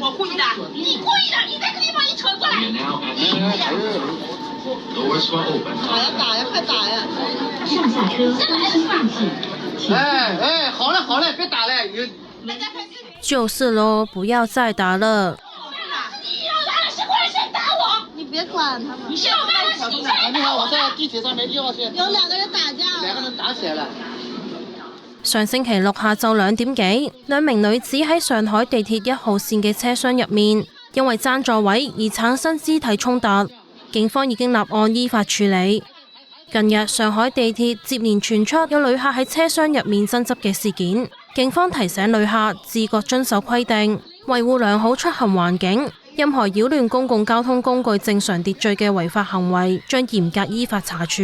我故意的，你故意的，你在这个地方一扯过来。打呀，快打呀！上下车分放弃。哎，好了，别打了，就是咯，不要再打了。你要打了，是过来先打我。你别管他们。你先把他洗下来。你好，我在地鐵上面1號線，有2個人打架了。兩個人打起來了。上星期六下晝2點幾，2名女子喺上海地鐵1號線嘅車廂入面，因為爭座位而產生肢體衝突。警方已經立案依法處理。近日上海地鐵接連傳出有旅客喺車廂入面爭執嘅事件，警方提醒旅客自覺遵守規定，維護良好出行環境。任何擾亂公共交通工具正常秩序嘅違法行為，將嚴格依法查處。